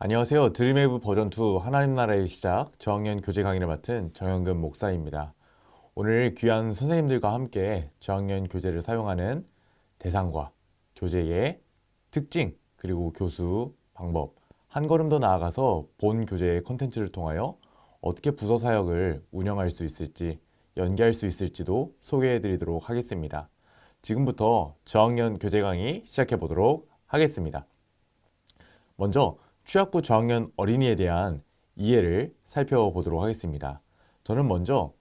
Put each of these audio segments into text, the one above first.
안녕하세요. 드림웨이브 버전2 하나님 나라의 시작 저학년 교재 강의를 맡은 정영근 목사입니다. 오늘 귀한 선생님들과 함께 저학년 교재를 사용하는 대상과 교재의 특징 그리고 교수 방법 한 걸음 더 나아가서 본 교재의 콘텐츠를 통하여 어떻게 부서 사역을 운영할 수 있을지 연계할 수 있을지도 소개해 드리도록 하겠습니다. 지금부터 저학년 교재 강의 시작해 보도록 하겠습니다. 먼저 취학부 저학년 어린이에 대한 이해를 살펴보도록 하겠습니다. 저는 먼저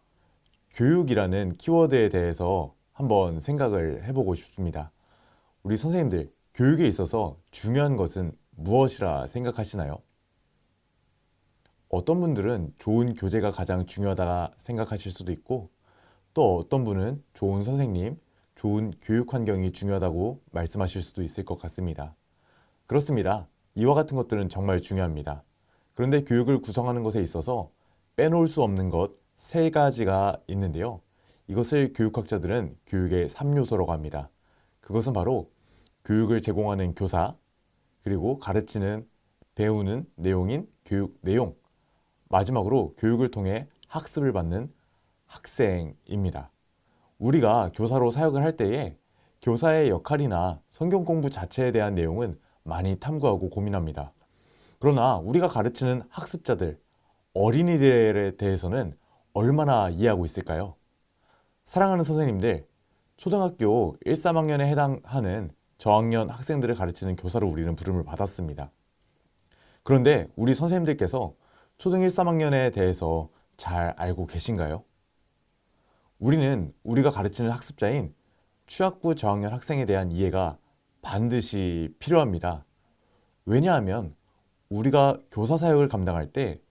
교육이라는 키워드에 대해서 한번 생각을 해보고 싶습니다. 우리 선생님들, 교육에 있어서 중요한 것은 무엇이라 생각하시나요? 어떤 분들은 좋은 교재가 가장 중요하다 생각하실 수도 있고, 또 어떤 분은 좋은 선생님, 좋은 교육 환경이 중요하다고 말씀하실 수도 있을 것 같습니다. 그렇습니다. 이와 같은 것들은 정말 중요합니다. 그런데 교육을 구성하는 것에 있어서 빼놓을 수 없는 것 세 가지가 있는데요. 이것을 교육학자들은 교육의 3요소라고 합니다. 그것은 바로 교육을 제공하는 교사, 그리고 가르치는 배우는 내용인 교육 내용, 마지막으로 교육을 통해 학습을 받는 학생입니다. 우리가 교사로 사역을 할 때에 교사의 역할이나 성경 공부 자체에 대한 내용은 많이 탐구하고 고민합니다. 그러나 우리가 가르치는 학습자들, 어린이들에 대해서는 얼마나 이해하고 있을까요? 사랑하는 선생님들, 초등학교 1, 3학년에 해당하는 저학년 학생들을 가르치는 교사로 우리는 부름을 받았습니다. 그런데 우리 선생님들께서 초등 1, 3학년에 대해서 잘 알고 계신가요? 우리는 우리가 가르치는 학습자인 취학부 저학년 학생에 대한 이해가 반드시 필요합니다. 왜냐하면 우리가 교사 사역을 감당할 때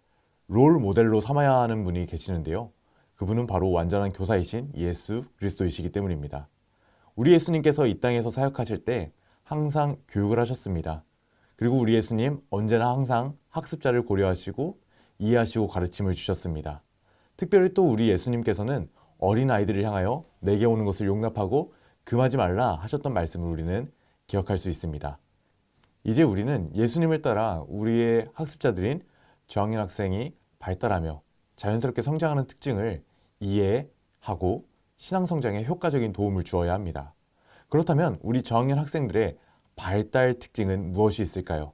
롤 모델로 삼아야 하는 분이 계시는데요. 그분은 바로 완전한 교사이신 예수 그리스도이시기 때문입니다. 우리 예수님께서 이 땅에서 사역하실 때 항상 교육을 하셨습니다. 그리고 우리 예수님 언제나 항상 학습자를 고려하시고 이해하시고 가르침을 주셨습니다. 특별히 또 우리 예수님께서는 어린아이들을 향하여 내게 오는 것을 용납하고 금하지 말라 하셨던 말씀을 우리는 기억할 수 있습니다. 이제 우리는 예수님을 따라 우리의 학습자들인 저학년 학생이 발달하며 자연스럽게 성장하는 특징을 이해하고 신앙 성장에 효과적인 도움을 주어야 합니다. 그렇다면 우리 저학년 학생들의 발달 특징은 무엇이 있을까요?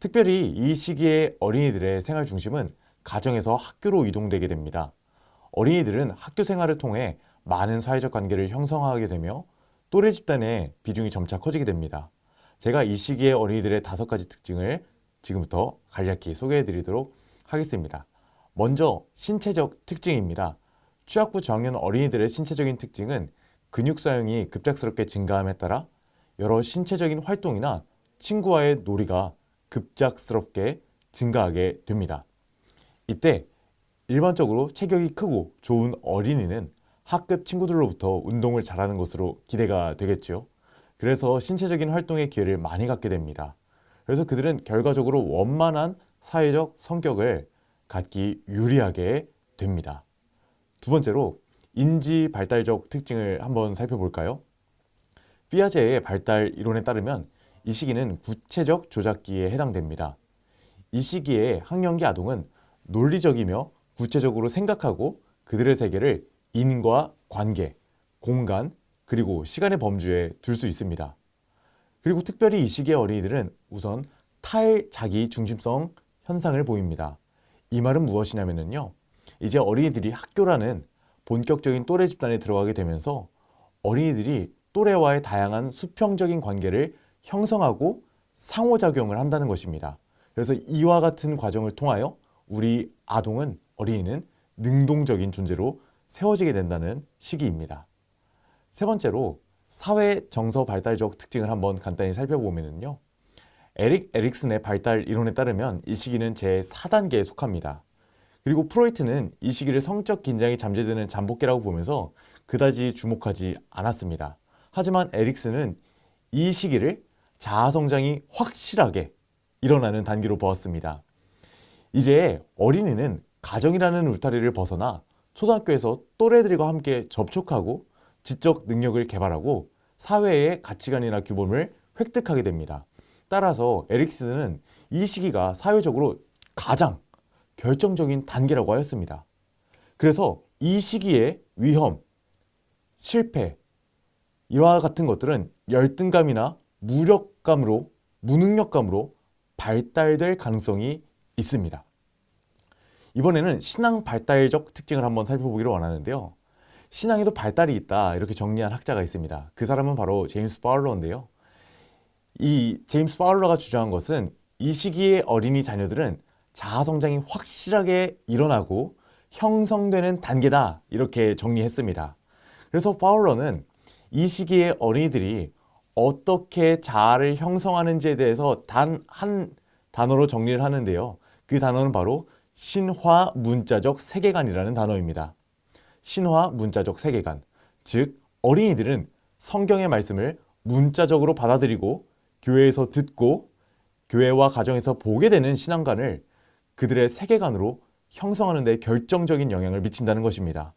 특별히 이 시기에 어린이들의 생활 중심은 가정에서 학교로 이동되게 됩니다. 어린이들은 학교 생활을 통해 많은 사회적 관계를 형성하게 되며 또래 집단의 비중이 점차 커지게 됩니다. 제가 이 시기의 어린이들의 5가지 특징을 지금부터 간략히 소개해 드리도록 하겠습니다. 먼저 신체적 특징입니다. 취학부 저학년 어린이들의 신체적인 특징은 근육 사용이 급작스럽게 증가함에 따라 여러 신체적인 활동이나 친구와의 놀이가 급작스럽게 증가하게 됩니다. 이때 일반적으로 체격이 크고 좋은 어린이는 학급 친구들로부터 운동을 잘하는 것으로 기대가 되겠죠. 그래서 신체적인 활동의 기회를 많이 갖게 됩니다. 그래서 그들은 결과적으로 원만한 사회적 성격을 갖기 유리하게 됩니다. 두 번째로 인지 발달적 특징을 한번 살펴볼까요? 피아제의 발달 이론에 따르면 이 시기는 구체적 조작기에 해당됩니다. 이 시기에 학령기 아동은 논리적이며 구체적으로 생각하고 그들의 세계를 인과 관계, 공간, 그리고 시간의 범주에 둘 수 있습니다. 그리고 특별히 이 시기의 어린이들은 우선 탈자기 중심성 현상을 보입니다. 이 말은 무엇이냐면요. 이제 어린이들이 학교라는 본격적인 또래 집단에 들어가게 되면서 어린이들이 또래와의 다양한 수평적인 관계를 형성하고 상호작용을 한다는 것입니다. 그래서 이와 같은 과정을 통하여 우리 아동은, 어린이는 능동적인 존재로 세워지게 된다는 시기입니다. 세 번째로 사회 정서 발달적 특징을 한번 간단히 살펴보면요. 에릭 에릭슨의 발달 이론에 따르면 이 시기는 제4단계에 속합니다. 그리고 프로이트는 이 시기를 성적 긴장이 잠재되는 잠복기라고 보면서 그다지 주목하지 않았습니다. 하지만 에릭슨은 이 시기를 자아성장이 확실하게 일어나는 단계로 보았습니다. 이제 어린이는 가정이라는 울타리를 벗어나 초등학교에서 또래들과 함께 접촉하고 지적 능력을 개발하고 사회의 가치관이나 규범을 획득하게 됩니다. 따라서 에릭슨은 이 시기가 사회적으로 가장 결정적인 단계라고 하였습니다. 그래서 이 시기에 위험, 실패, 이와 같은 것들은 열등감이나 무력감으로, 무능력감으로 발달될 가능성이 있습니다. 이번에는 신앙 발달적 특징을 한번 살펴보기를 원하는데요. 신앙에도 발달이 있다, 이렇게 정리한 학자가 있습니다. 그 사람은 바로 제임스 파울러인데요. 이 제임스 파울러가 주장한 것은 이 시기의 어린이 자녀들은 자아성장이 확실하게 일어나고 형성되는 단계다, 이렇게 정리했습니다. 그래서 파울러는 이 시기의 어린이들이 어떻게 자아를 형성하는지에 대해서 단 한 단어로 정리를 하는데요. 그 단어는 바로 신화 문자적 세계관이라는 단어입니다. 신화 문자적 세계관, 즉 어린이들은 성경의 말씀을 문자적으로 받아들이고 교회에서 듣고 교회와 가정에서 보게 되는 신앙관을 그들의 세계관으로 형성하는 데 결정적인 영향을 미친다는 것입니다.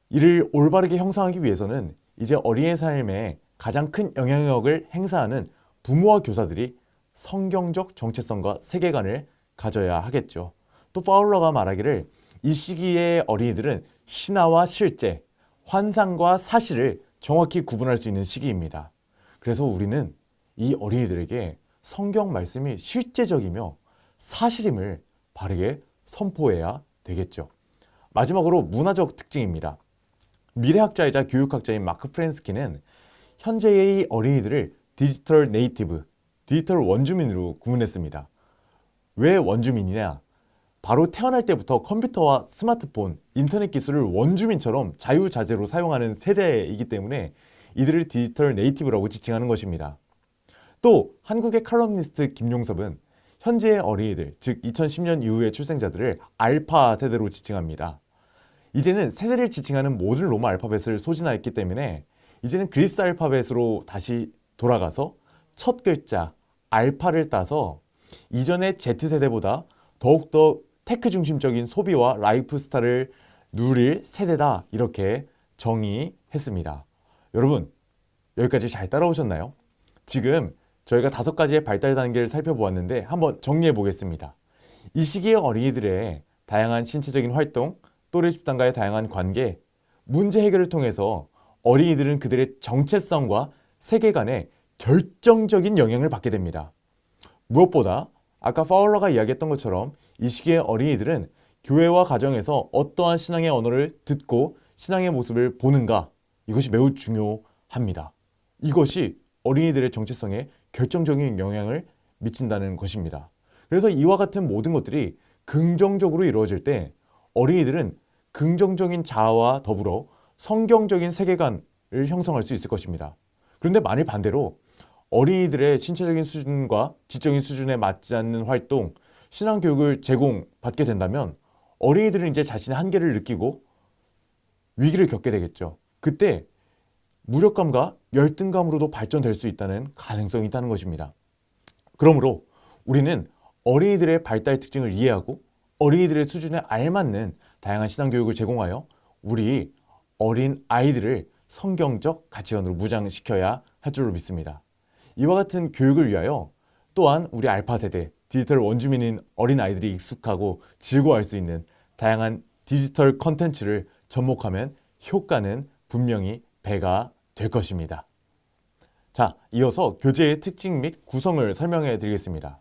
이를 올바르게 형성하기 위해서는 이제 어린이의 삶에 가장 큰 영향력을 행사하는 부모와 교사들이 성경적 정체성과 세계관을 가져야 하겠죠. 또 파울러가 말하기를 이 시기의 어린이들은 신화와 실제, 환상과 사실을 정확히 구분할 수 있는 시기입니다. 그래서 우리는 이 어린이들에게 성경 말씀이 실제적이며 사실임을 바르게 선포해야 되겠죠. 마지막으로 문화적 특징입니다. 미래학자이자 교육학자인 마크 프렌스키는 현재의 어린이들을 디지털 네이티브, 디지털 원주민으로 구분했습니다. 왜 원주민이냐? 바로 태어날 때부터 컴퓨터와 스마트폰, 인터넷 기술을 원주민처럼 자유자재로 사용하는 세대이기 때문에 이들을 디지털 네이티브라고 지칭하는 것입니다. 또 한국의 칼럼니스트 김용섭은 현재의 어린이들, 즉 2010년 이후의 출생자들을 알파 세대로 지칭합니다. 이제는 세대를 지칭하는 모든 로마 알파벳을 소진하였기 때문에 이제는 그리스 알파벳으로 다시 돌아가서 첫 글자 알파를 따서 이전의 Z세대보다 더욱더 테크 중심적인 소비와 라이프 스타일을 누릴 세대다, 이렇게 정의했습니다. 여러분, 여기까지 잘 따라오셨나요? 지금 저희가 5가지의 발달 단계를 살펴보았는데 한번 정리해 보겠습니다. 이 시기의 어린이들의 다양한 신체적인 활동, 또래 집단과의 다양한 관계, 문제 해결을 통해서 어린이들은 그들의 정체성과 세계관에 결정적인 영향을 받게 됩니다. 무엇보다 아까 파울러가 이야기했던 것처럼 이 시기의 어린이들은 교회와 가정에서 어떠한 신앙의 언어를 듣고 신앙의 모습을 보는가, 이것이 매우 중요합니다. 이것이 어린이들의 정체성에 결정적인 영향을 미친다는 것입니다. 그래서 이와 같은 모든 것들이 긍정적으로 이루어질 때 어린이들은 긍정적인 자아와 더불어 성경적인 세계관을 형성할 수 있을 것입니다. 그런데 만일 반대로 어린이들의 신체적인 수준과 지적인 수준에 맞지 않는 활동, 신앙교육을 제공받게 된다면 어린이들은 이제 자신의 한계를 느끼고 위기를 겪게 되겠죠. 그때 무력감과 열등감으로도 발전될 수 있다는 가능성이 있다는 것입니다. 그러므로 우리는 어린이들의 발달 특징을 이해하고 어린이들의 수준에 알맞는 다양한 신앙교육을 제공하여 우리 어린 아이들을 성경적 가치관으로 무장시켜야 할 줄로 믿습니다. 이와 같은 교육을 위하여 또한 우리 알파 세대, 디지털 원주민인 어린 아이들이 익숙하고 즐거워할 수 있는 다양한 디지털 컨텐츠를 접목하면 효과는 분명히 배가 될 것입니다. 자, 이어서 교재의 특징 및 구성을 설명해 드리겠습니다.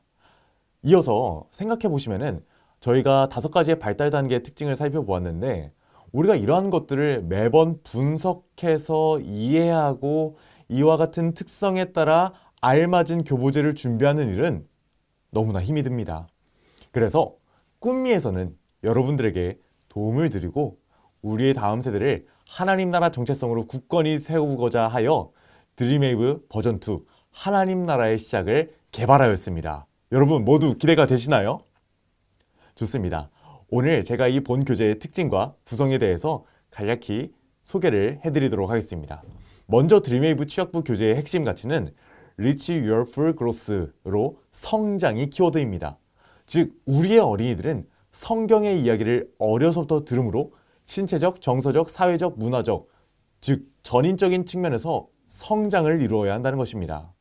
이어서 생각해 보시면은 저희가 5가지의 발달 단계의 특징을 살펴보았는데 우리가 이러한 것들을 매번 분석해서 이해하고 이와 같은 특성에 따라 알맞은 교보제를 준비하는 일은 너무나 힘이 듭니다. 그래서 꿈미에서는 여러분들에게 도움을 드리고 우리의 다음 세대를 하나님 나라 정체성으로 굳건히 세우고자 하여 드림웨이브 버전 2 하나님 나라의 시작을 개발하였습니다. 여러분 모두 기대가 되시나요? 좋습니다. 오늘 제가 이 본 교재의 특징과 구성에 대해서 간략히 소개를 해드리도록 하겠습니다. 먼저 드림웨이브 취약부 교재의 핵심 가치는 Reach Your Full Growth로 성장이 키워드입니다. 즉 우리의 어린이들은 성경의 이야기를 어려서부터 들으므로 신체적, 정서적, 사회적, 문화적, 즉 전인적인 측면에서 성장을 이루어야 한다는 것입니다.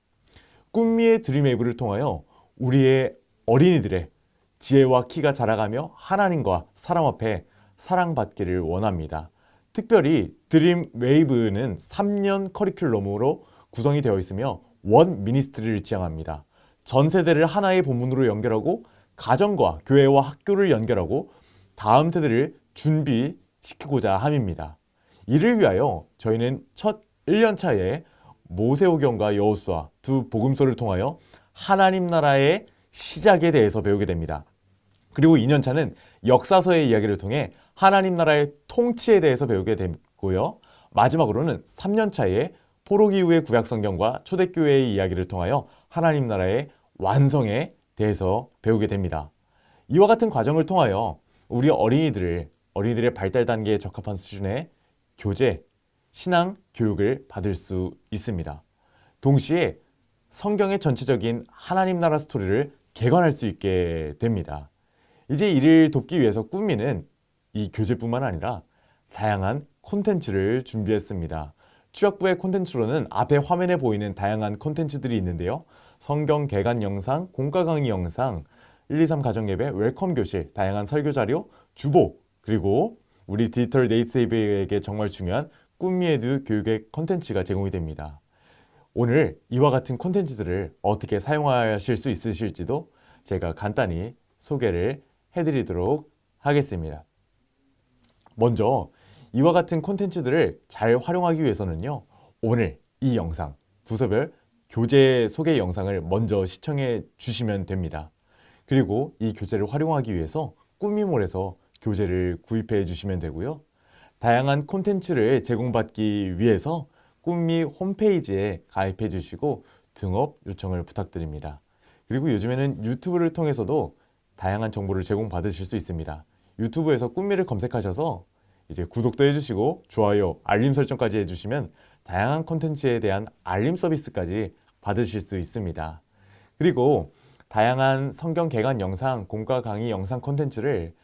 꿈미의 드림웨이브를 통하여 우리의 어린이들의 지혜와 키가 자라가며 하나님과 사람 앞에 사랑받기를 원합니다. 특별히 드림웨이브는 3년 커리큘럼으로 구성이 되어 있으며 원 미니스트리를 지향합니다. 전 세대를 하나의 본문으로 연결하고 가정과 교회와 학교를 연결하고 다음 세대를 준비시키고자 함입니다. 이를 위하여 저희는 첫 1년 차에 모세오경과 여호수아 두 복음서를 통하여 하나님 나라의 시작에 대해서 배우게 됩니다. 그리고 2년 차는 역사서의 이야기를 통해 하나님 나라의 통치에 대해서 배우게 되고요. 마지막으로는 3년 차에 포로기 이후의 구약성경과 초대교회의 이야기를 통하여 하나님 나라의 완성에 대해서 배우게 됩니다. 이와 같은 과정을 통하여 우리 어린이들의 발달 단계에 적합한 수준의 교재, 신앙 교육을 받을 수 있습니다. 동시에 성경의 전체적인 하나님 나라 스토리를 개관할 수 있게 됩니다. 이제 이를 돕기 위해서 꿈미는 이 교재뿐만 아니라 다양한 콘텐츠를 준비했습니다. 취약부의 콘텐츠로는 앞에 화면에 보이는 다양한 콘텐츠들이 있는데요. 성경 개관 영상, 공과 강의 영상, 1, 2, 3 가정예배, 웰컴 교실, 다양한 설교 자료, 주보, 그리고 우리 디지털 네이티브에게 정말 중요한 꿈미에듀 교육의 콘텐츠가 제공이 됩니다. 오늘 이와 같은 콘텐츠들을 어떻게 사용하실 수 있으실지도 제가 간단히 소개를 해드리도록 하겠습니다. 먼저 이와 같은 콘텐츠들을 잘 활용하기 위해서는요, 오늘 이 영상, 부서별 교재 소개 영상을 먼저 시청해 주시면 됩니다. 그리고 이 교재를 활용하기 위해서 꿈미몰에서 교재를 구입해 주시면 되고요. 다양한 콘텐츠를 제공받기 위해서 꿈미 홈페이지에 가입해 주시고 등업 요청을 부탁드립니다. 그리고 요즘에는 유튜브를 통해서도 다양한 정보를 제공받으실 수 있습니다. 유튜브에서 꿈미를 검색하셔서 이제 구독도 해주시고 좋아요, 알림 설정까지 해주시면 다양한 콘텐츠에 대한 알림 서비스까지 받으실 수 있습니다. 그리고 다양한 성경 개관 영상, 공과 강의 영상 콘텐츠를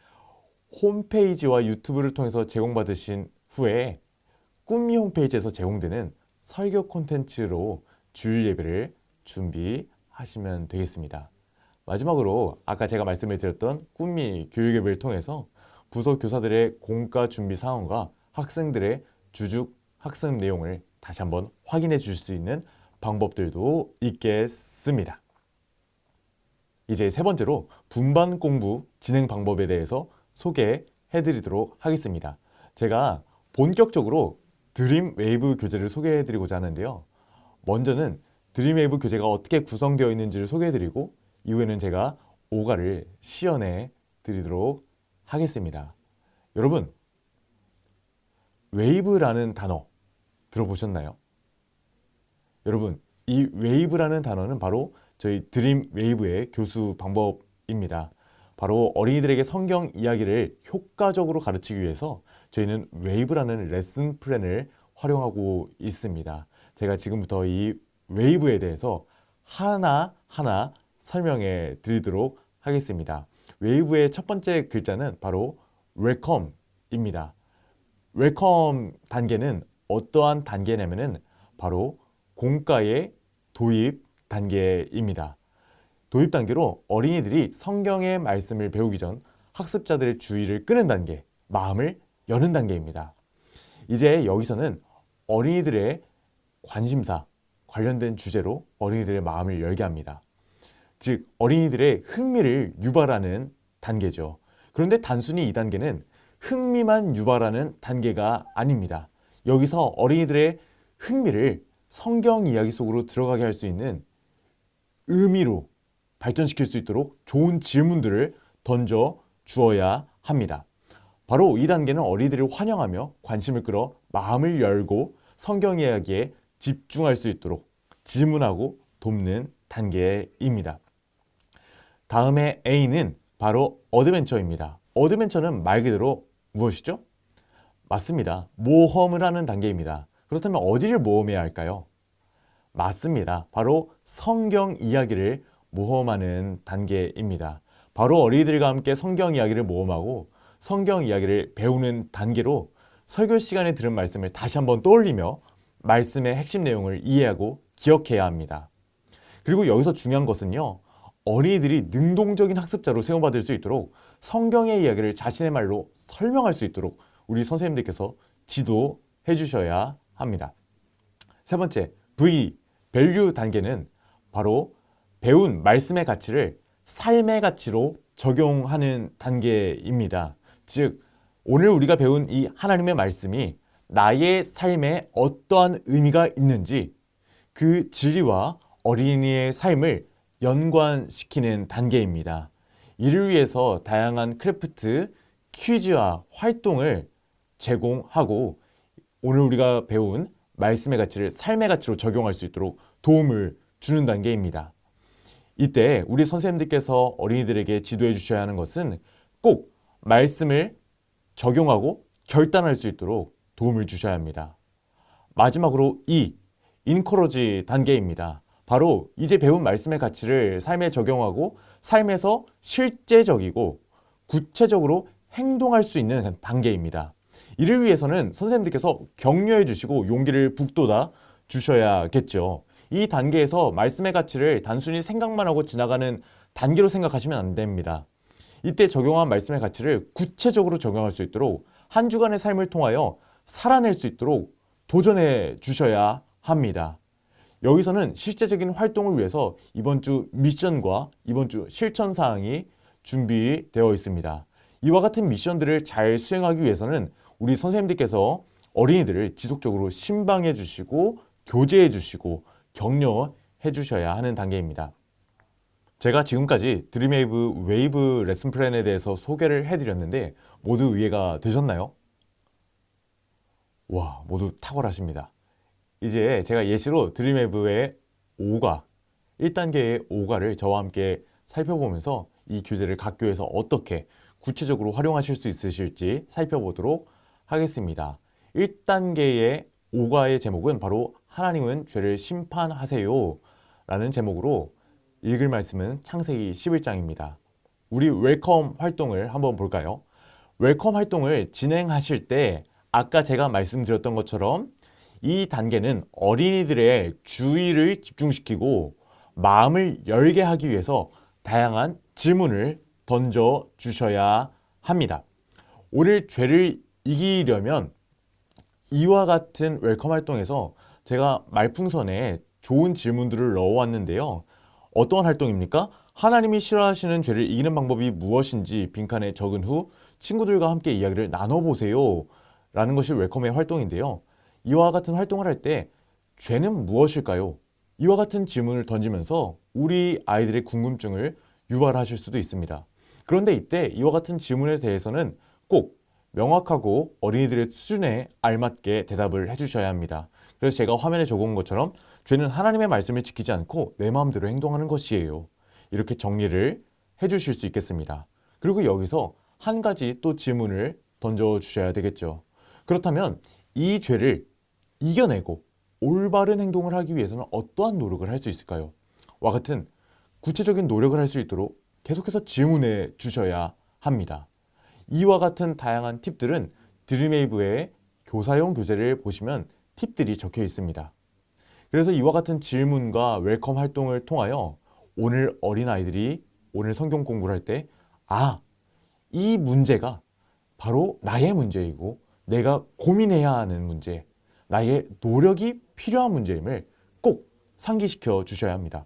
홈페이지와 유튜브를 통해서 제공받으신 후에 꿈미 홈페이지에서 제공되는 설교 콘텐츠로 주일 예배를 준비하시면 되겠습니다. 마지막으로 아까 제가 말씀을 드렸던 꿈미 교육 예배를 통해서 부서 교사들의 공과 준비 상황과 학생들의 주죽 학습 내용을 다시 한번 확인해 주실 수 있는 방법들도 있겠습니다. 이제 세 번째로 분반 공부 진행 방법에 대해서 소개해 드리도록 하겠습니다. 제가 본격적으로 드림웨이브 교재를 소개해 드리고자 하는데요. 먼저는 드림웨이브 교재가 어떻게 구성되어 있는지를 소개해 드리고 이후에는 제가 오가를 시연해 드리도록 하겠습니다. 여러분, 웨이브라는 단어 들어보셨나요? 여러분, 이 웨이브라는 단어는 바로 저희 드림웨이브의 교수 방법입니다. 바로 어린이들에게 성경 이야기를 효과적으로 가르치기 위해서 저희는 웨이브라는 레슨 플랜을 활용하고 있습니다. 제가 지금부터 이 웨이브에 대해서 하나하나 설명해 드리도록 하겠습니다. 웨이브의 첫 번째 글자는 바로 웰컴입니다. 웰컴 단계는 어떠한 단계냐면은 바로 공과의 도입 단계입니다. 도입 단계로 어린이들이 성경의 말씀을 배우기 전 학습자들의 주의를 끄는 단계, 마음을 여는 단계입니다. 이제 여기서는 어린이들의 관심사, 관련된 주제로 어린이들의 마음을 열게 합니다. 즉, 어린이들의 흥미를 유발하는 단계죠. 그런데 단순히 이 단계는 흥미만 유발하는 단계가 아닙니다. 여기서 어린이들의 흥미를 성경 이야기 속으로 들어가게 할 수 있는 의미로 발전시킬 수 있도록 좋은 질문들을 던져 주어야 합니다. 바로 이 단계는 어린이들을 환영하며 관심을 끌어 마음을 열고 성경 이야기에 집중할 수 있도록 질문하고 돕는 단계입니다. 다음에 A는 바로 어드벤처입니다. 어드벤처는 말 그대로 무엇이죠? 맞습니다. 모험을 하는 단계입니다. 그렇다면 어디를 모험해야 할까요? 맞습니다. 바로 성경 이야기를 모험하는 단계입니다. 바로 어린이들과 함께 성경 이야기를 모험하고 성경 이야기를 배우는 단계로 설교 시간에 들은 말씀을 다시 한번 떠올리며 말씀의 핵심 내용을 이해하고 기억해야 합니다. 그리고 여기서 중요한 것은요, 어린이들이 능동적인 학습자로 세움받을 수 있도록 성경의 이야기를 자신의 말로 설명할 수 있도록 우리 선생님들께서 지도해 주셔야 합니다. 세 번째, V, 밸류 단계는 바로 배운 말씀의 가치를 삶의 가치로 적용하는 단계입니다. 즉, 오늘 우리가 배운 이 하나님의 말씀이 나의 삶에 어떠한 의미가 있는지 그 진리와 어린이의 삶을 연관시키는 단계입니다. 이를 위해서 다양한 크래프트, 퀴즈와 활동을 제공하고 오늘 우리가 배운 말씀의 가치를 삶의 가치로 적용할 수 있도록 도움을 주는 단계입니다. 이때 우리 선생님들께서 어린이들에게 지도해 주셔야 하는 것은 꼭 말씀을 적용하고 결단할 수 있도록 도움을 주셔야 합니다. 마지막으로 인커러지 단계입니다. 바로 이제 배운 말씀의 가치를 삶에 적용하고 삶에서 실제적이고 구체적으로 행동할 수 있는 단계입니다. 이를 위해서는 선생님들께서 격려해 주시고 용기를 북돋아 주셔야겠죠. 이 단계에서 말씀의 가치를 단순히 생각만 하고 지나가는 단계로 생각하시면 안 됩니다. 이때 적용한 말씀의 가치를 구체적으로 적용할 수 있도록 한 주간의 삶을 통하여 살아낼 수 있도록 도전해 주셔야 합니다. 여기서는 실제적인 활동을 위해서 이번 주 미션과 이번 주 실천 사항이 준비되어 있습니다. 이와 같은 미션들을 잘 수행하기 위해서는 우리 선생님들께서 어린이들을 지속적으로 신방해 주시고 교제해 주시고 격려해 주셔야 하는 단계입니다. 제가 지금까지 드림웨이브 레슨 플랜에 대해서 소개를 해드렸는데 모두 이해가 되셨나요? 와, 모두 탁월하십니다. 이제 제가 예시로 드림웨이브의 5과 1단계의 5과를 저와 함께 살펴보면서 이 교재를 각 교에서 어떻게 구체적으로 활용하실 수 있으실지 살펴보도록 하겠습니다. 1단계의 5과의 제목은 바로 하나님은 죄를 심판하세요 라는 제목으로 읽을 말씀은 창세기 11장입니다. 우리 웰컴 활동을 한번 볼까요? 웰컴 활동을 진행하실 때 아까 제가 말씀드렸던 것처럼 이 단계는 어린이들의 주의를 집중시키고 마음을 열게 하기 위해서 다양한 질문을 던져 주셔야 합니다. 오늘 죄를 이기려면 이와 같은 웰컴 활동에서 제가 말풍선에 좋은 질문들을 넣어왔는데요. 어떤 활동입니까? 하나님이 싫어하시는 죄를 이기는 방법이 무엇인지 빈칸에 적은 후 친구들과 함께 이야기를 나눠보세요 라는 것이 웰컴의 활동인데요. 이와 같은 활동을 할 때 죄는 무엇일까요? 이와 같은 질문을 던지면서 우리 아이들의 궁금증을 유발하실 수도 있습니다. 그런데 이때 이와 같은 질문에 대해서는 꼭 명확하고 어린이들의 수준에 알맞게 대답을 해주셔야 합니다. 그래서 제가 화면에 적어온 것처럼 죄는 하나님의 말씀을 지키지 않고 내 마음대로 행동하는 것이에요. 이렇게 정리를 해주실 수 있겠습니다. 그리고 여기서 한 가지 또 질문을 던져주셔야 되겠죠. 그렇다면 이 죄를 이겨내고 올바른 행동을 하기 위해서는 어떠한 노력을 할 수 있을까요? 와 같은 구체적인 노력을 할 수 있도록 계속해서 질문해 주셔야 합니다. 이와 같은 다양한 팁들은 드림웨이브의 교사용 교재를 보시면 팁들이 적혀 있습니다. 그래서 이와 같은 질문과 웰컴 활동을 통하여 오늘 어린아이들이 오늘 성경 공부를 할 때 이 문제가 바로 나의 문제이고 내가 고민해야 하는 문제, 나의 노력이 필요한 문제임을 꼭 상기시켜 주셔야 합니다.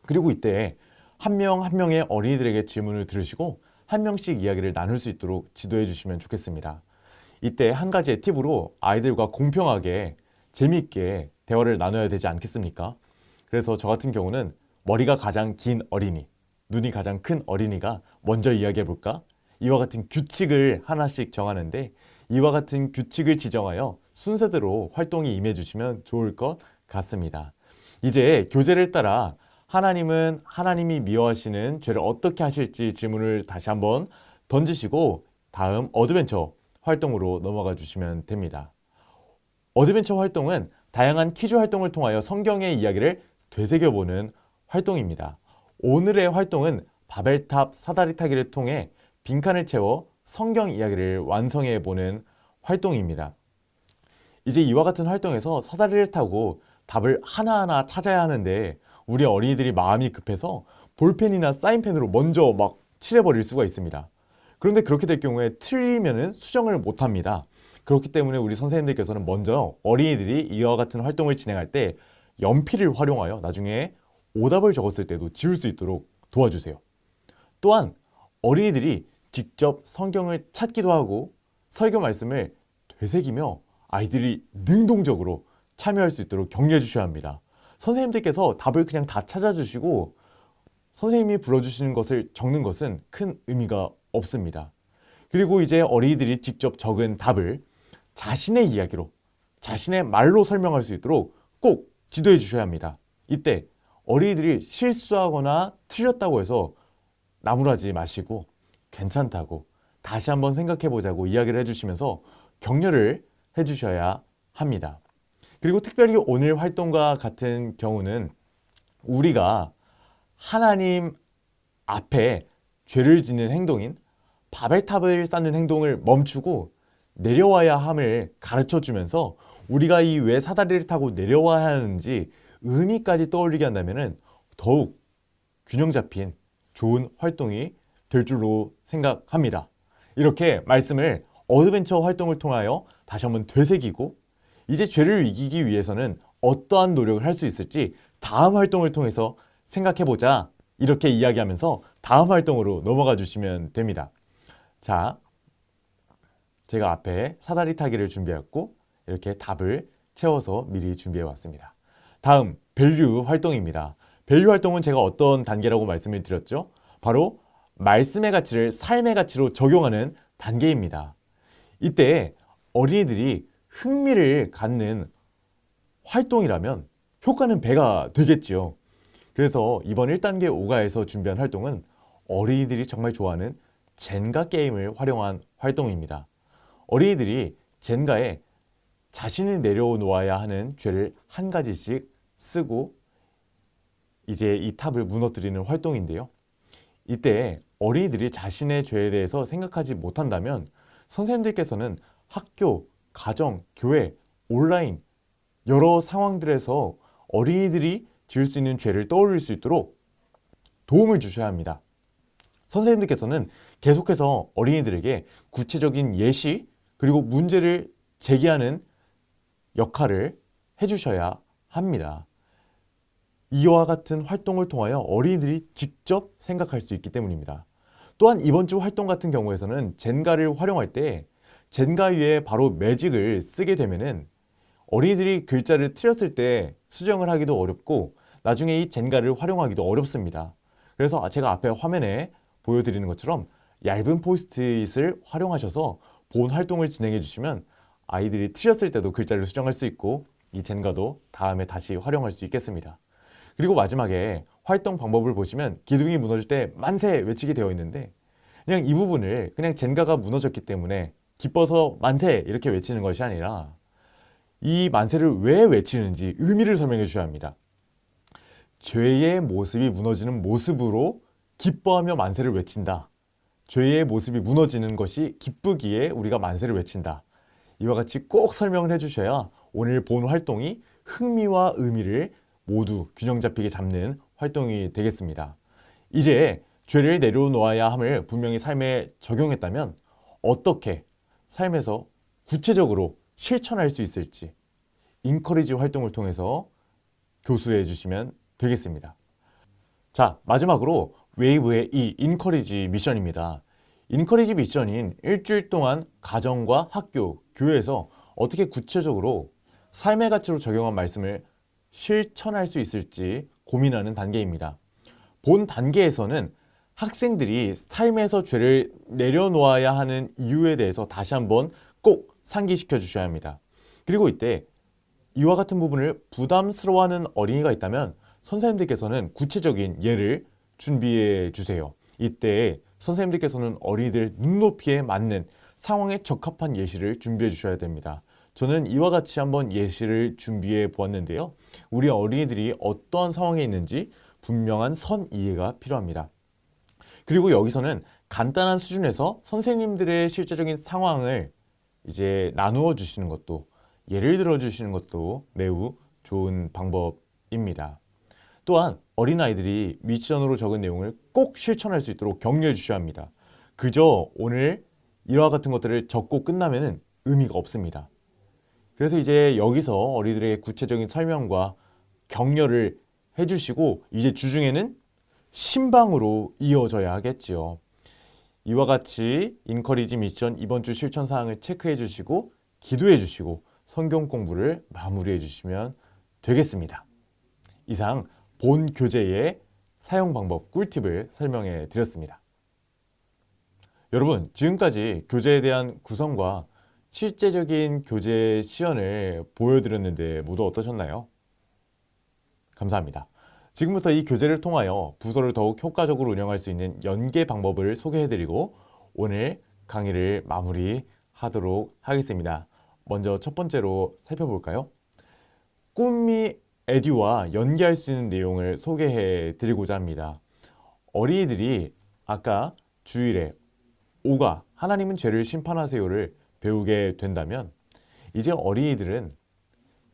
그리고 이때 한 명 한 명의 어린이들에게 질문을 들으시고 한 명씩 이야기를 나눌 수 있도록 지도해 주시면 좋겠습니다. 이때 한 가지의 팁으로 아이들과 공평하게 재미있게 대화를 나눠야 되지 않겠습니까? 그래서 저 같은 경우는 머리가 가장 긴 어린이, 눈이 가장 큰 어린이가 먼저 이야기해 볼까? 이와 같은 규칙을 하나씩 정하는데 이와 같은 규칙을 지정하여 순서대로 활동에 임해 주시면 좋을 것 같습니다. 이제 교재를 따라 하나님은 하나님이 미워하시는 죄를 어떻게 하실지 질문을 다시 한번 던지시고 다음 어드벤처 활동으로 넘어가 주시면 됩니다. 어드벤처 활동은 다양한 퀴즈 활동을 통하여 성경의 이야기를 되새겨보는 활동입니다. 오늘의 활동은 바벨탑 사다리 타기를 통해 빈칸을 채워 성경 이야기를 완성해보는 활동입니다. 이제 이와 같은 활동에서 사다리를 타고 답을 하나하나 찾아야 하는데 우리 어린이들이 마음이 급해서 볼펜이나 사인펜으로 먼저 막 칠해버릴 수가 있습니다. 그런데 그렇게 될 경우에 틀리면은 수정을 못합니다. 그렇기 때문에 우리 선생님들께서는 먼저 어린이들이 이와 같은 활동을 진행할 때 연필을 활용하여 나중에 오답을 적었을 때도 지울 수 있도록 도와주세요. 또한 어린이들이 직접 성경을 찾기도 하고 설교 말씀을 되새기며 아이들이 능동적으로 참여할 수 있도록 격려해 주셔야 합니다. 선생님들께서 답을 그냥 다 찾아주시고 선생님이 불러주시는 것을 적는 것은 큰 의미가 없습니다. 그리고 이제 어린이들이 직접 적은 답을 자신의 이야기로, 자신의 말로 설명할 수 있도록 꼭 지도해 주셔야 합니다. 이때 어린이들이 실수하거나 틀렸다고 해서 나무라지 마시고 괜찮다고 다시 한번 생각해 보자고 이야기를 해주시면서 격려를 해주셔야 합니다. 그리고 특별히 오늘 활동과 같은 경우는 우리가 하나님 앞에 죄를 짓는 행동인 바벨탑을 쌓는 행동을 멈추고 내려와야 함을 가르쳐 주면서 우리가 이 왜 사다리를 타고 내려와야 하는지 의미까지 떠올리게 한다면 더욱 균형 잡힌 좋은 활동이 될 줄로 생각합니다. 이렇게 말씀을 어드벤처 활동을 통하여 다시 한번 되새기고 이제 죄를 이기기 위해서는 어떠한 노력을 할 수 있을지 다음 활동을 통해서 생각해보자 이렇게 이야기하면서 다음 활동으로 넘어가 주시면 됩니다. 자, 제가 앞에 사다리 타기를 준비했고 이렇게 답을 채워서 미리 준비해 왔습니다. 다음 밸류 활동입니다. 밸류 활동은 제가 어떤 단계라고 말씀을 드렸죠? 바로 말씀의 가치를 삶의 가치로 적용하는 단계입니다. 이때 어린이들이 흥미를 갖는 활동이라면 효과는 배가 되겠지요. 그래서 이번 1단계 5가에서 준비한 활동은 어린이들이 정말 좋아하는 젠가 게임을 활용한 활동입니다. 어린이들이 젠가에 자신이 내려놓아야 하는 죄를 한 가지씩 쓰고 이제 이 탑을 무너뜨리는 활동인데요. 이때 어린이들이 자신의 죄에 대해서 생각하지 못한다면 선생님들께서는 학교, 가정, 교회, 온라인 여러 상황들에서 어린이들이 지을 수 있는 죄를 떠올릴 수 있도록 도움을 주셔야 합니다. 선생님들께서는 계속해서 어린이들에게 구체적인 예시 그리고 문제를 제기하는 역할을 해주셔야 합니다. 이와 같은 활동을 통하여 어린이들이 직접 생각할 수 있기 때문입니다. 또한 이번 주 활동 같은 경우에서는 젠가를 활용할 때 젠가 위에 바로 매직을 쓰게 되면은 어린이들이 글자를 틀렸을 때 수정을 하기도 어렵고 나중에 이 젠가를 활용하기도 어렵습니다. 그래서 제가 앞에 화면에 보여드리는 것처럼 얇은 포스트잇을 활용하셔서 본 활동을 진행해 주시면 아이들이 틀렸을 때도 글자를 수정할 수 있고 이 젠가도 다음에 다시 활용할 수 있겠습니다. 그리고 마지막에 활동 방법을 보시면 기둥이 무너질 때 만세 외치게 되어 있는데 그냥 이 부분을 그냥 젠가가 무너졌기 때문에 기뻐서 만세 이렇게 외치는 것이 아니라 이 만세를 왜 외치는지 의미를 설명해 주셔야 합니다. 죄의 모습이 무너지는 모습으로 기뻐하며 만세를 외친다. 죄의 모습이 무너지는 것이 기쁘기에 우리가 만세를 외친다. 이와 같이 꼭 설명을 해주셔야 오늘 본 활동이 흥미와 의미를 모두 균형 잡히게 잡는 활동이 되겠습니다. 이제 죄를 내려놓아야 함을 분명히 삶에 적용했다면 어떻게 삶에서 구체적으로 실천할 수 있을지 인커리지 활동을 통해서 교수해 주시면 되겠습니다. 자, 마지막으로 웨이브의 이 인커리지 미션입니다. 인커리지 미션인 일주일 동안 가정과 학교, 교회에서 어떻게 구체적으로 삶의 가치로 적용한 말씀을 실천할 수 있을지 고민하는 단계입니다. 본 단계에서는 학생들이 삶에서 죄를 내려놓아야 하는 이유에 대해서 다시 한번 꼭 상기시켜 주셔야 합니다. 그리고 이때 이와 같은 부분을 부담스러워하는 어린이가 있다면 선생님들께서는 구체적인 예를 준비해 주세요. 이때 선생님들께서는 어린이들 눈높이에 맞는 상황에 적합한 예시를 준비해 주셔야 됩니다. 저는 이와 같이 한번 예시를 준비해 보았는데요. 우리 어린이들이 어떤 상황에 있는지 분명한 선 이해가 필요합니다. 그리고 여기서는 간단한 수준에서 선생님들의 실제적인 상황을 이제 나누어 주시는 것도 예를 들어주시는 것도 매우 좋은 방법입니다. 또한 어린아이들이 미션으로 적은 내용을 꼭 실천할 수 있도록 격려해 주셔야 합니다. 그저 오늘 이와 같은 것들을 적고 끝나면 의미가 없습니다. 그래서 이제 여기서 어린이들에게 구체적인 설명과 격려를 해주시고 이제 주중에는 신방으로 이어져야 하겠지요. 이와 같이 인커리지 미션 이번 주 실천 사항을 체크해 주시고 기도해 주시고 성경 공부를 마무리해 주시면 되겠습니다. 이상 본 교재의 사용 방법 꿀팁을 설명해 드렸습니다. 여러분, 지금까지 교재에 대한 구성과 실제적인 교재 시연을 보여드렸는데 모두 어떠셨나요? 감사합니다. 지금부터 이 교재를 통하여 부서를 더욱 효과적으로 운영할 수 있는 연계 방법을 소개해드리고 오늘 강의를 마무리하도록 하겠습니다. 먼저 첫 번째로 살펴볼까요? 꿈미 에듀와 연계할 수 있는 내용을 소개해 드리고자 합니다. 어린이들이 아까 주일에 5가 하나님은 죄를 심판하세요를 배우게 된다면 이제 어린이들은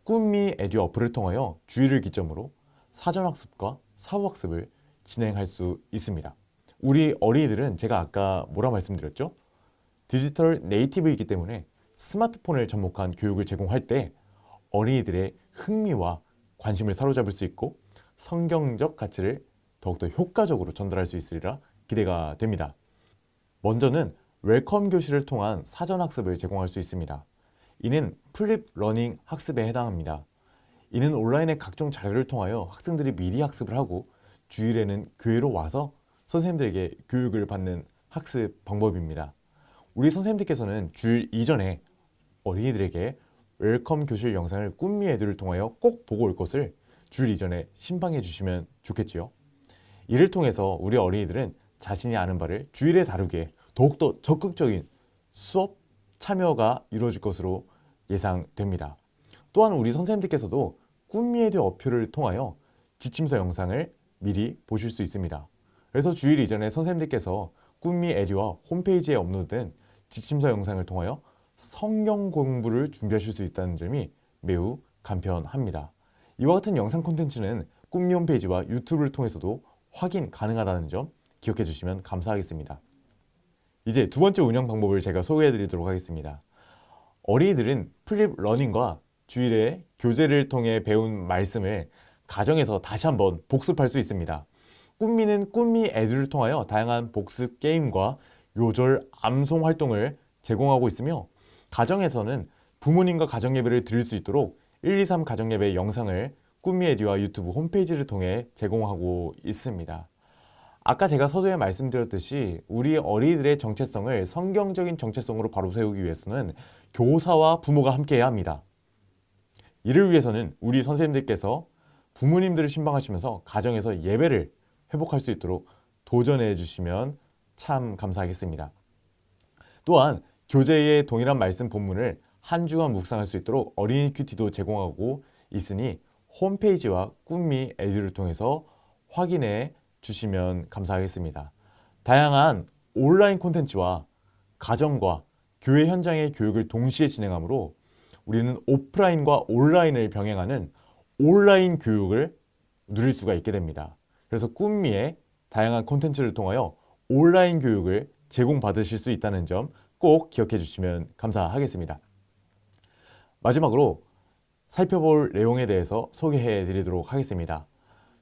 꿈미 에듀 어플을 통하여 주일을 기점으로 사전학습과 사후학습을 진행할 수 있습니다. 우리 어린이들은 제가 아까 뭐라 말씀드렸죠? 디지털 네이티브이기 때문에 스마트폰을 접목한 교육을 제공할 때 어린이들의 흥미와 관심을 사로잡을 수 있고 성경적 가치를 더욱더 효과적으로 전달할 수 있으리라 기대가 됩니다. 먼저는 웰컴 교실을 통한 사전학습을 제공할 수 있습니다. 이는 플립 러닝 학습에 해당합니다. 이는 온라인의 각종 자료를 통하여 학생들이 미리 학습을 하고 주일에는 교회로 와서 선생님들에게 교육을 받는 학습 방법입니다. 우리 선생님들께서는 주일 이전에 어린이들에게 웰컴 교실 영상을 꿈미 애들을 통하여 꼭 보고 올 것을 주일 이전에 신방해 주시면 좋겠지요. 이를 통해서 우리 어린이들은 자신이 아는 바를 주일에 다루기에 더욱더 적극적인 수업 참여가 이루어질 것으로 예상됩니다. 또한 우리 선생님들께서도 꿈미에듀 어플을 통하여 지침서 영상을 미리 보실 수 있습니다. 그래서 주일 이전에 선생님들께서 꿈미에듀와 홈페이지에 업로드된 지침서 영상을 통하여 성경 공부를 준비하실 수 있다는 점이 매우 간편합니다. 이와 같은 영상 콘텐츠는 꿈미 홈페이지와 유튜브를 통해서도 확인 가능하다는 점 기억해 주시면 감사하겠습니다. 이제 두 번째 운영 방법을 제가 소개해 드리도록 하겠습니다. 어린이들은 플립 러닝과 주일에 교재를 통해 배운 말씀을 가정에서 다시 한번 복습할 수 있습니다. 꿈미는 꿈미 애들을 통하여 다양한 복습 게임과 요절 암송 활동을 제공하고 있으며 가정에서는 부모님과 가정예배를 드릴 수 있도록 123 가정예배 영상을 꿈미 에듀와 유튜브 홈페이지를 통해 제공하고 있습니다. 아까 제가 서두에 말씀드렸듯이 우리 어린이들의 정체성을 성경적인 정체성으로 바로 세우기 위해서는 교사와 부모가 함께해야 합니다. 이를 위해서는 우리 선생님들께서 부모님들을 신방하시면서 가정에서 예배를 회복할 수 있도록 도전해 주시면 참 감사하겠습니다. 또한 교재의 동일한 말씀 본문을 한 주간 묵상할 수 있도록 어린이 큐티도 제공하고 있으니 홈페이지와 꿈미 에듀를 통해서 확인해 주시면 감사하겠습니다. 다양한 온라인 콘텐츠와 가정과 교회 현장의 교육을 동시에 진행하므로 우리는 오프라인과 온라인을 병행하는 온라인 교육을 누릴 수가 있게 됩니다. 그래서 꿈미의 다양한 콘텐츠를 통하여 온라인 교육을 제공받으실 수 있다는 점 꼭 기억해 주시면 감사하겠습니다. 마지막으로 살펴볼 내용에 대해서 소개해 드리도록 하겠습니다.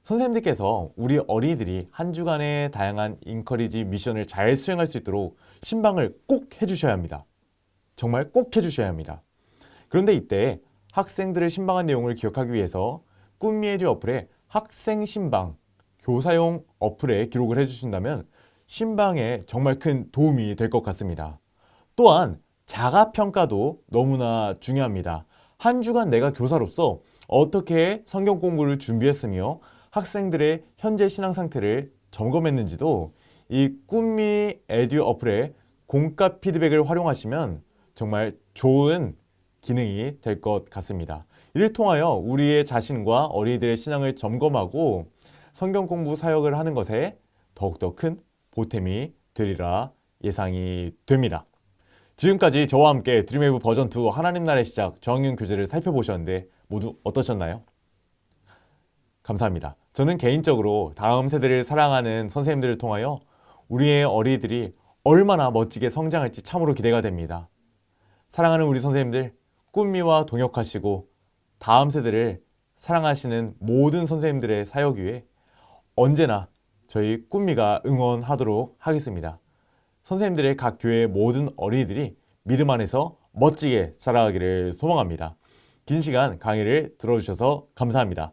선생님들께서 우리 어린이들이 한 주간의 다양한 인커리지 미션을 잘 수행할 수 있도록 신방을 꼭 해주셔야 합니다. 정말 꼭 해주셔야 합니다. 그런데 이때 학생들을 신방한 내용을 기억하기 위해서 꿈미에듀 어플에 학생 신방 교사용 어플에 기록을 해주신다면 신방에 정말 큰 도움이 될 것 같습니다. 또한 자가평가도 너무나 중요합니다. 한 주간 내가 교사로서 어떻게 성경 공부를 준비했으며 학생들의 현재 신앙 상태를 점검했는지도 이 꿈미 에듀 어플의 공과 피드백을 활용하시면 정말 좋은 기능이 될 것 같습니다. 이를 통하여 우리의 자신과 어린이들의 신앙을 점검하고 성경 공부 사역을 하는 것에 더욱더 큰 보탬이 되리라 예상이 됩니다. 지금까지 저와 함께 드림웨이브 버전2 하나님 나라의 시작 저학년 교재를 살펴보셨는데 모두 어떠셨나요? 감사합니다. 저는 개인적으로 다음 세대를 사랑하는 선생님들을 통하여 우리의 어린이들이 얼마나 멋지게 성장할지 참으로 기대가 됩니다. 사랑하는 우리 선생님들, 꿈미와 동역하시고 다음 세대를 사랑하시는 모든 선생님들의 사역 위에 언제나 저희 꿈미가 응원하도록 하겠습니다. 선생님들의 각 교회의 모든 어린이들이 믿음 안에서 멋지게 자라가기를 소망합니다. 긴 시간 강의를 들어주셔서 감사합니다.